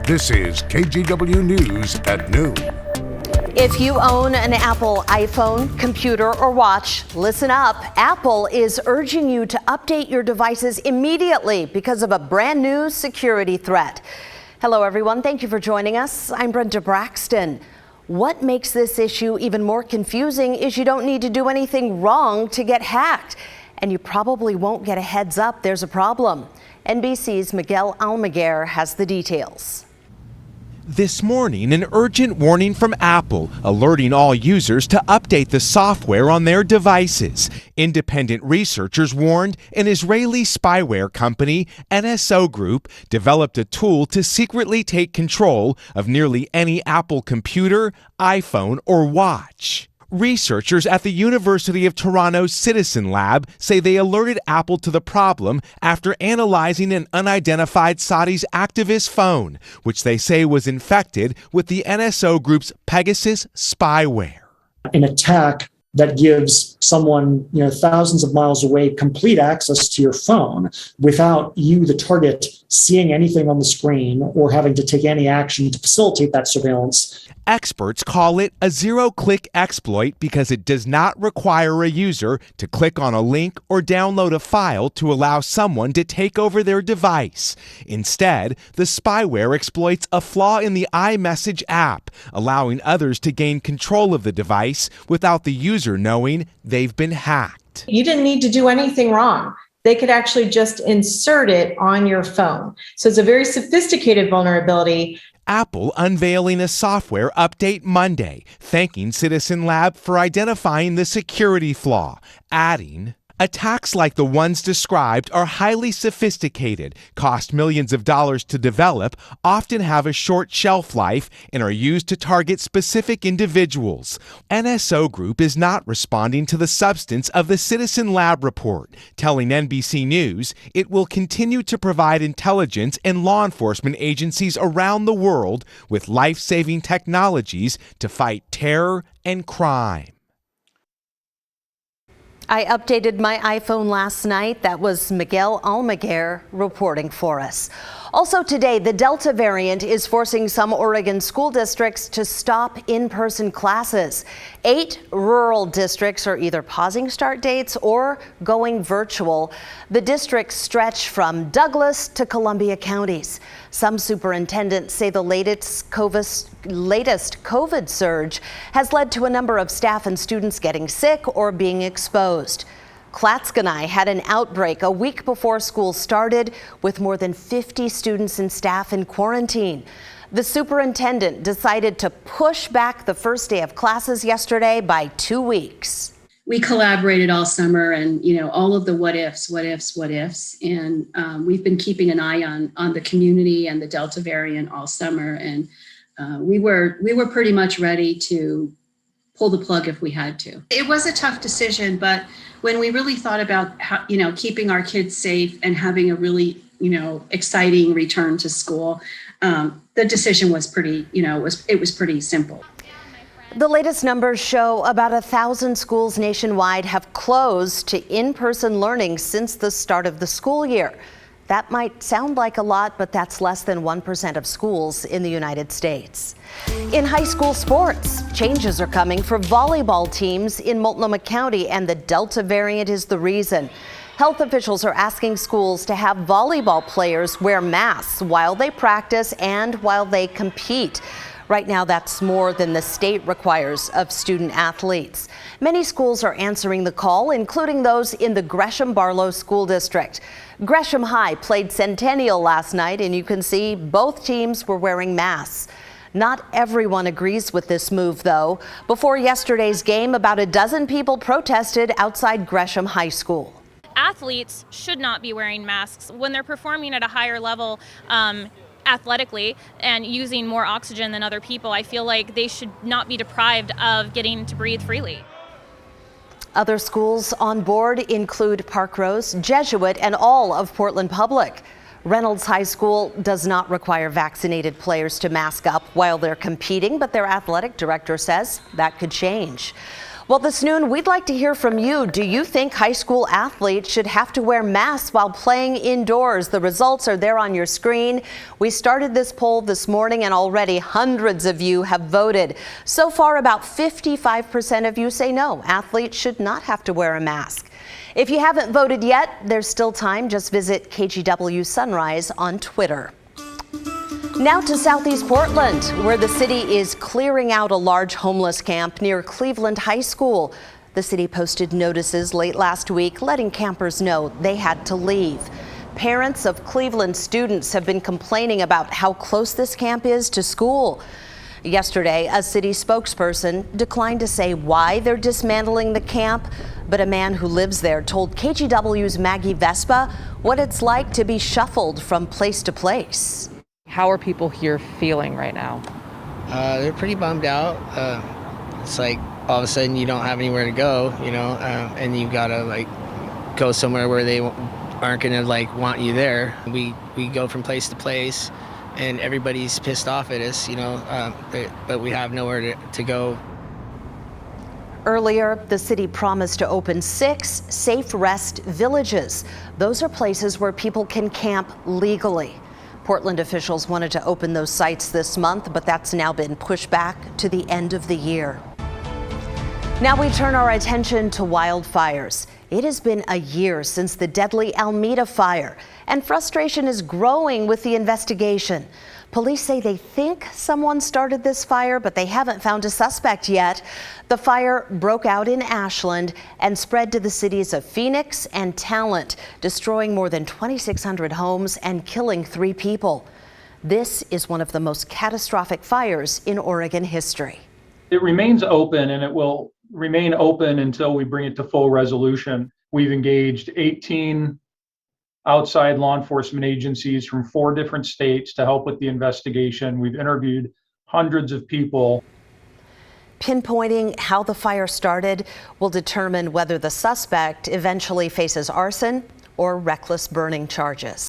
This is KGW News at noon. If you own an Apple iPhone, computer, or watch, listen up. Apple is urging you to update your devices immediately because of a brand new security threat. Hello, everyone. Thank you for joining us. I'm Brenda Braxton. What makes this issue even more confusing is you don't need to do anything wrong to get hacked. And you probably won't get a heads up there's a problem. NBC's Miguel Almaguer has the details. This morning, an urgent warning from Apple alerting all users to update the software on their devices. Independent researchers warned an Israeli spyware company, NSO Group, developed a tool to secretly take control of nearly any Apple computer, iPhone, or watch. Researchers at the University of Toronto's Citizen Lab say they alerted Apple to the problem after analyzing an unidentified Saudi's activist phone, which they say was infected with the NSO Group's Pegasus spyware. An attack that gives someone, thousands of miles away complete access to your phone without you, the target, seeing anything on the screen or having to take any action to facilitate that surveillance. Experts call it a zero-click exploit because it does not require a user to click on a link or download a file to allow someone to take over their device. Instead, the spyware exploits a flaw in the iMessage app, allowing others to gain control of the device without the user knowing they've been hacked. You didn't need to do anything wrong. They could actually just insert it on your phone. So it's a very sophisticated vulnerability. Apple unveiling a software update Monday, thanking Citizen Lab for identifying the security flaw, adding, "Attacks like the ones described are highly sophisticated, cost millions of dollars to develop, often have a short shelf life, and are used to target specific individuals." NSO Group is not responding to the substance of the Citizen Lab report, telling NBC News it will continue to provide intelligence and law enforcement agencies around the world with life-saving technologies to fight terror and crime. I updated my iPhone last night. That was Miguel Almaguer reporting for us. Also today, the Delta variant is forcing some Oregon school districts to stop in-person classes. 8 rural districts are either pausing start dates or going virtual. The districts stretch from Douglas to Columbia counties. Some superintendents say the latest COVID surge has led to a number of staff and students getting sick or being exposed. Clatskanie had an outbreak a week before school started, with more than 50 students and staff in quarantine. The superintendent decided to push back the first day of classes yesterday by 2 weeks. We collaborated all summer and, all of the what ifs. And we've been keeping an eye on the community and the Delta variant all summer. And we were pretty much ready to pull the plug if we had to. It was a tough decision, but when we really thought about how, keeping our kids safe and having a really, exciting return to school, the decision was pretty, it was pretty simple. The latest numbers show about 1,000 schools nationwide have closed to in-person learning since the start of the school year. That might sound like a lot, but that's less than 1% of schools in the United States. In high school sports, changes are coming for volleyball teams in Multnomah County, and the Delta variant is the reason. Health officials are asking schools to have volleyball players wear masks while they practice and while they compete. Right now, that's more than the state requires of student athletes. Many schools are answering the call, including those in the Gresham Barlow School District. Gresham High played Centennial last night, and you can see both teams were wearing masks. Not everyone agrees with this move, though. Before yesterday's game, about a dozen people protested outside Gresham High School. Athletes should not be wearing masks when they're performing at a higher level athletically and using more oxygen than other people. I feel like they should not be deprived of getting to breathe freely. Other schools on board include Park Rose, Jesuit, and all of Portland Public. Reynolds High School does not require vaccinated players to mask up while they're competing, but their athletic director says that could change. Well, this noon, we'd like to hear from you. Do you think high school athletes should have to wear masks while playing indoors? The results are there on your screen. We started this poll this morning and already hundreds of you have voted. So far, about 55% of you say no, athletes should not have to wear a mask. If you haven't voted yet, there's still time. Just visit KGW Sunrise on Twitter. Now to Southeast Portland, where the city is clearing out a large homeless camp near Cleveland High School. The city posted notices late last week letting campers know they had to leave. Parents of Cleveland students have been complaining about how close this camp is to school. Yesterday, a city spokesperson declined to say why they're dismantling the camp, but a man who lives there told KGW's Maggie Vespa what it's like to be shuffled from place to place. How are people here feeling right now? They're pretty bummed out. It's like all of a sudden you don't have anywhere to go, and you gotta like go somewhere where they aren't gonna like want you there. We go from place to place, and everybody's pissed off at us, but we have nowhere to go. Earlier, the city promised to open 6 safe rest villages. Those are places where people can camp legally. Portland officials wanted to open those sites this month, but that's now been pushed back to the end of the year. Now we turn our attention to wildfires. It has been a year since the deadly Alameda fire, and frustration is growing with the investigation. Police say they think someone started this fire, but they haven't found a suspect yet. The fire broke out in Ashland and spread to the cities of Phoenix and Talent, destroying more than 2,600 homes and killing 3 people. This is one of the most catastrophic fires in Oregon history. It remains open, and it will remain open until we bring it to full resolution. We've engaged 18 outside law enforcement agencies from 4 different states to help with the investigation. We've interviewed hundreds of people. Pinpointing how the fire started will determine whether the suspect eventually faces arson or reckless burning charges.